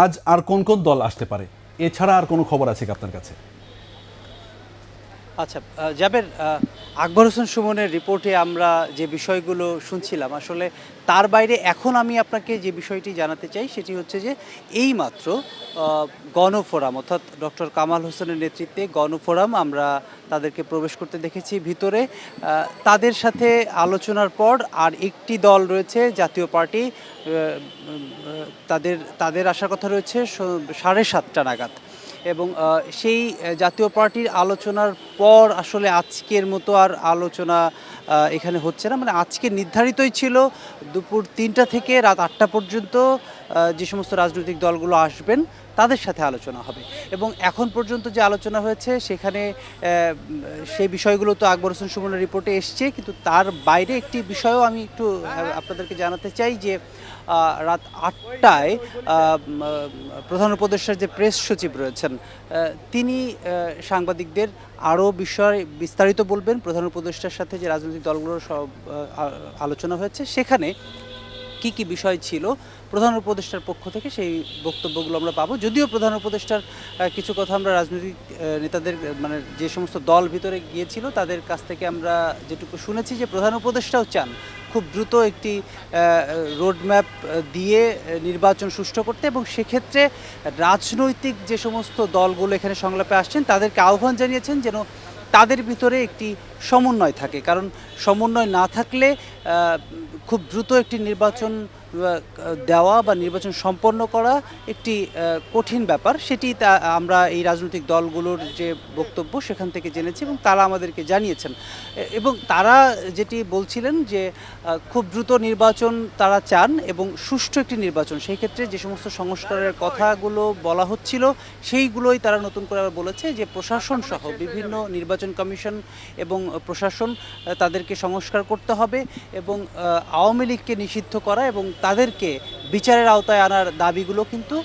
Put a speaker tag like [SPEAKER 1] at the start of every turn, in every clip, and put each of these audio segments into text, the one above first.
[SPEAKER 1] আজ আর কোন কোন দল আসতে পারে, এছাড়া আর কোনো খবর আছে কি আপনার কাছে?
[SPEAKER 2] আচ্ছা, জাবের, আকবর হোসেন সুমনের রিপোর্টে আমরা যে বিষয়গুলো শুনছিলাম, আসলে তার বাইরে এখন আমি আপনাকে যে বিষয়টি জানাতে চাই সেটি হচ্ছে যে এইমাত্র গণফোরাম অর্থাৎ ডক্টর কামাল হোসেনের নেতৃত্বে গণফোরাম আমরা তাদেরকে প্রবেশ করতে দেখেছি ভিতরে। তাদের সাথে আলোচনার পর আর একটি দল রয়েছে জাতীয় পার্টি, তাদের তাদের আসার কথা রয়েছে 7:30 নাগাদ। এবং সেই জাতীয় পার্টির আলোচনার পর আসলে আজকের মতো আর আলোচনা এখানে হচ্ছে না। মানে আজকে নির্ধারিতই ছিল দুপুর 3টা থেকে রাত 8টা পর্যন্ত যে সমস্ত রাজনৈতিক দলগুলো আসবেন তাদের সাথে আলোচনা হবে। এবং এখন পর্যন্ত যে আলোচনা হয়েছে সেখানে সেই বিষয়গুলো তো আকবর হোসেন সুমনের রিপোর্টে এসছে, কিন্তু তার বাইরে একটি বিষয়ও আমি একটু আপনাদেরকে জানাতে চাই যে রাত 8টায় প্রধান উপদেষ্টার যে প্রেস সচিব রয়েছেন তিনি সাংবাদিকদের আরও বিষয় বিস্তারিত বলবেন। প্রধান উপদেষ্টার সাথে যে রাজনৈতিক দলগুলোর সব আলোচনা হয়েছে সেখানে কি কি বিষয় ছিল প্রধান উপদেষ্টার পক্ষ থেকে সেই বক্তব্যগুলো আমরা পাবো। যদিও প্রধান উপদেষ্টার কিছু কথা আমরা রাজনৈতিক নেতাদের মানে যে সমস্ত দল ভিতরে গিয়েছিল তাদের কাছ থেকে আমরা যেটুকু শুনেছি যে প্রধান উপদেষ্টাও চান খুব দ্রুত একটি রোডম্যাপ দিয়ে নির্বাচন সুষ্ঠু করতে, এবং সেক্ষেত্রে রাজনৈতিক যে সমস্ত দলগুলো এখানে সংলাপে আসছেন তাদেরকে আহ্বান জানিয়েছেন যেন তাদের ভিতরে একটি সমন্বয় থাকে, কারণ সমন্বয় না থাকলে খুব দ্রুত একটি নির্বাচন দেওয়া বা নির্বাচন সম্পন্ন করা একটি কঠিন ব্যাপার। সেটি আমরা এই রাজনৈতিক দলগুলোর যে বক্তব্য সেখান থেকে জেনেছি এবং তারা আমাদেরকে জানিয়েছেন। এবং তারা যেটি বলছিলেন যে খুব দ্রুত নির্বাচন তারা চান এবং সুষ্ঠু একটি নির্বাচন, সেই ক্ষেত্রে যে সমস্ত সংস্কারের কথাগুলো বলা হচ্ছিল সেইগুলোই তারা নতুন করে বলেছে যে প্রশাসন সহ বিভিন্ন নির্বাচন কমিশন এবং প্রশাসন তাদেরকে সংস্কার করতে হবে এবং আওয়ামী লীগকে নিষিদ্ধ করা এবং তাদেরকে বিচারের আওতায় আনার দাবিগুলো কিন্তু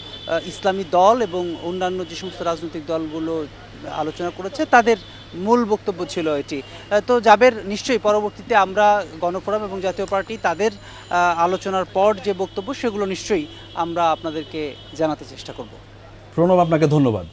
[SPEAKER 2] ইসলামী দল এবং অন্যান্য যে সমস্ত রাজনৈতিক দলগুলো আলোচনা করেছে তাদের মূল বক্তব্য ছিল এটি। তো জাবের, নিশ্চয়ই পরবর্তীতে আমরা গণফোরাম এবং জাতীয় পার্টি তাদের আলোচনার পর যে বক্তব্য সেগুলো নিশ্চয়ই আমরা আপনাদেরকে জানাতে চেষ্টা করব।
[SPEAKER 1] প্রণব, আপনাকে ধন্যবাদ।